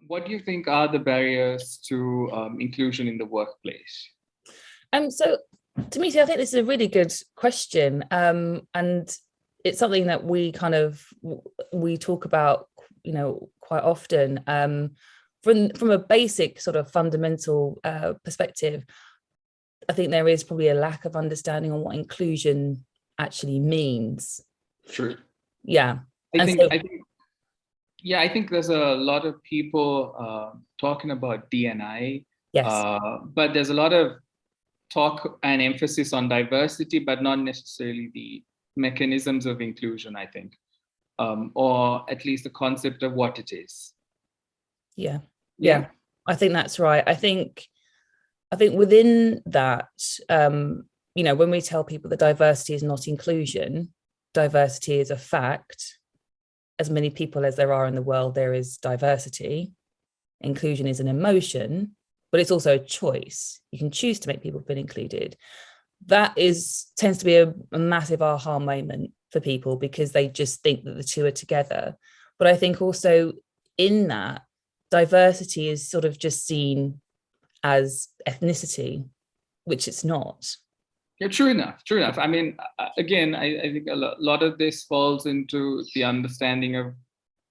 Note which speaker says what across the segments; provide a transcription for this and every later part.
Speaker 1: What do you think are the barriers to inclusion in the workplace?
Speaker 2: So, Dimuthu, I think this is a really good question, and it's something that we talk about, quite often. From a basic sort of fundamental perspective, I think there is probably a lack of understanding on what inclusion actually means.
Speaker 1: True.
Speaker 2: Yeah.
Speaker 1: I think there's a lot of people talking about D&I.
Speaker 2: Yes.
Speaker 1: But there's a lot of talk and emphasis on diversity, but not necessarily the mechanisms of inclusion, I think, or at least the concept of what it is.
Speaker 2: Yeah. I think that's right. I think within that, when we tell people that diversity is not inclusion, diversity is a fact. As many people as there are in the world, there is diversity. Inclusion is an emotion, but it's also a choice. You can choose to make people feel included. That tends to be a massive aha moment for people because they just think that the two are together. But I think also in that, diversity is sort of just seen as ethnicity, which it's not.
Speaker 1: Yeah, true enough. I mean, again, I think a lot of this falls into the understanding of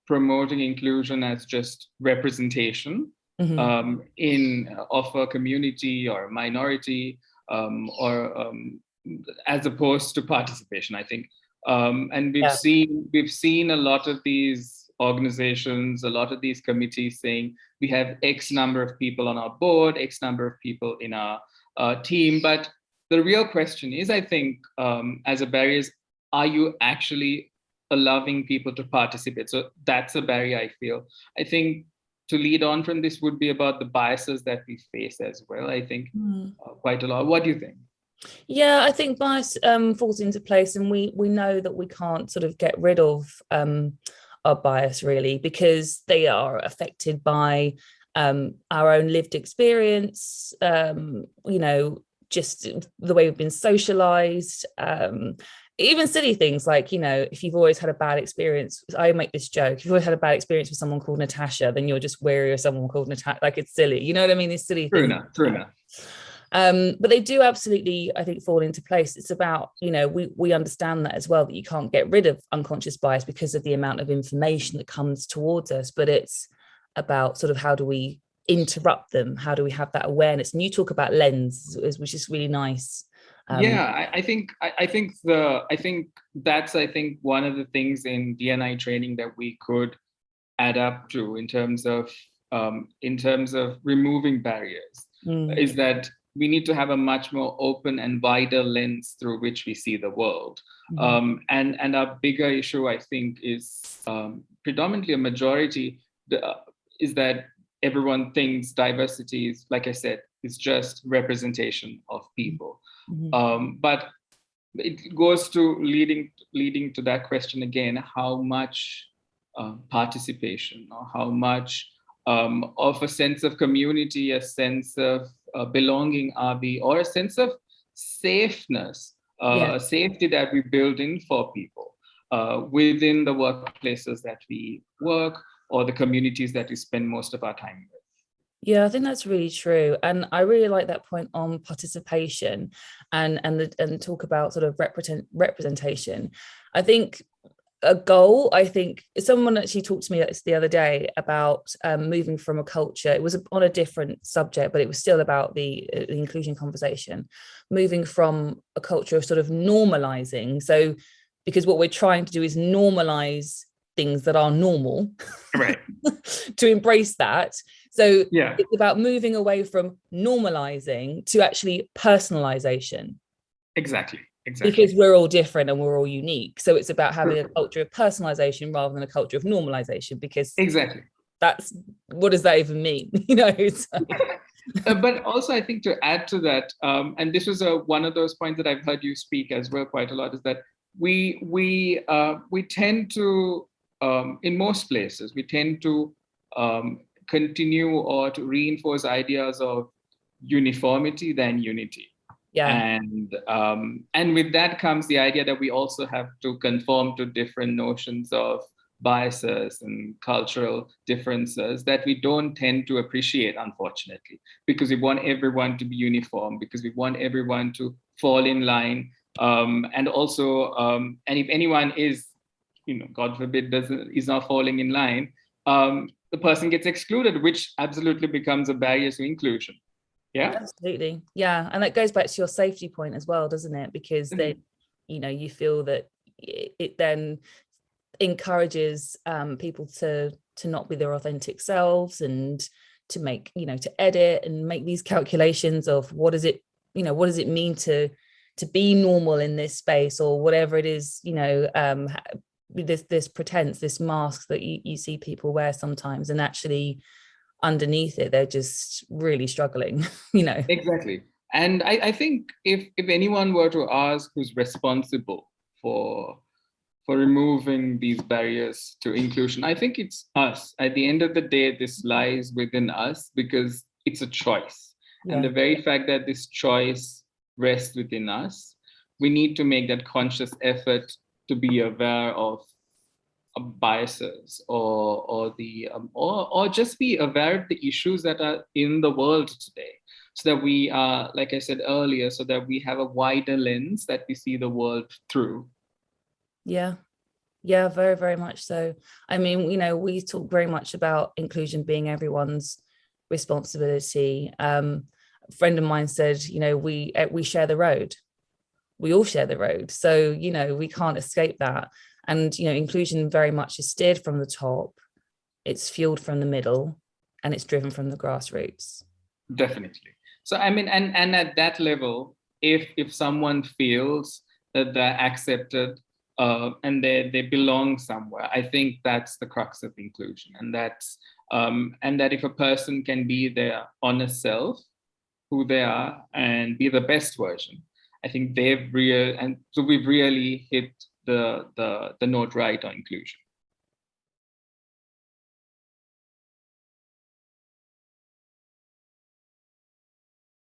Speaker 1: promoting inclusion as just representation of a community or a minority, or as opposed to participation, I think. And we've seen a lot of these organizations, a lot of these committees saying we have X number of people on our board, X number of people in our team, but the real question is, I think, as a barrier is, are you actually allowing people to participate? So that's a barrier, I feel. I think to lead on from this would be about the biases that we face as well, I think, quite a lot. What do you think?
Speaker 2: Yeah, I think bias falls into place, and we know that we can't sort of get rid of our bias really, because they are affected by our own lived experience, just the way we've been socialized, even silly things like, if you've always had a bad experience, I make this joke, if you've always had a bad experience with someone called Natasha, then you're just wary of someone called Natasha. Like, it's silly, you know what I mean? These silly things.
Speaker 1: True enough.
Speaker 2: But they do absolutely, I think, fall into place. It's about, we understand that as well, that you can't get rid of unconscious bias because of the amount of information that comes towards us, but it's about sort of how do we interrupt them, how do we have that awareness? And you talk about lens, which is really nice.
Speaker 1: I think that's one of the things in D&I training that we could add up to in terms of removing barriers, is that we need to have a much more open and wider lens through which we see the world. And our bigger issue, I think, is predominantly a majority, is that everyone thinks diversity is, like I said, is just representation of people. But it goes to leading to that question again, how much participation, or how much of a sense of community, a sense of belonging are we, or a sense of safeness, safety that we build in for people within the workplaces that we work, or the communities that we spend most of our time with.
Speaker 2: Yeah, I think that's really true. And I really like that point on participation and talk about sort of representation. I think a goal, someone actually talked to me the other day about moving from a culture. It was on a different subject, but it was still about the inclusion conversation, moving from a culture of sort of normalizing. So, because what we're trying to do is normalize things that are normal,
Speaker 1: right?
Speaker 2: To embrace that. So it's about moving away from normalizing to actually personalization.
Speaker 1: Exactly.
Speaker 2: Because we're all different and we're all unique. So it's about having a culture of personalization rather than a culture of normalization, because that's, what does that even mean?
Speaker 1: But also, I think, to add to that, and this was one of those points that I've heard you speak as well quite a lot, is that we tend to, in most places, we tend to continue or to reinforce ideas of uniformity than unity. And with that comes the idea that we also have to conform to different notions of biases and cultural differences that we don't tend to appreciate, unfortunately, because we want everyone to be uniform, because we want everyone to fall in line. And also, and if anyone is, God forbid, is not falling in line, the person gets excluded, which absolutely becomes a barrier to inclusion. Yeah,
Speaker 2: absolutely. Yeah. And that goes back to your safety point as well, doesn't it? Because then, you feel that it then encourages people to not be their authentic selves, and to make, to edit and make these calculations of what does it mean to be normal in this space, or whatever it is, this pretense, this mask that you see people wear sometimes, and actually underneath it they're just really struggling.
Speaker 1: Exactly. And I think if anyone were to ask who's responsible for removing these barriers to inclusion, I think it's us. At the end of the day, this lies within us, because it's a choice. Yeah. And the very fact that this choice rests within us, we need to make that conscious effort to be aware of biases, or just be aware of the issues that are in the world today, so that we are, like I said earlier, so that we have a wider lens that we see the world through.
Speaker 2: Yeah, very, very much so. I mean, we talk very much about inclusion being everyone's responsibility. A friend of mine said, we share the road. We all share the road. So, we can't escape that. And, inclusion very much is steered from the top, it's fueled from the middle, and it's driven from the grassroots.
Speaker 1: Definitely. So, I mean, and at that level, if someone feels that they're accepted, and they belong somewhere, I think that's the crux of inclusion. And that if a person can be their honest self, who they are, and be the best version, I think we've really hit the note right on inclusion.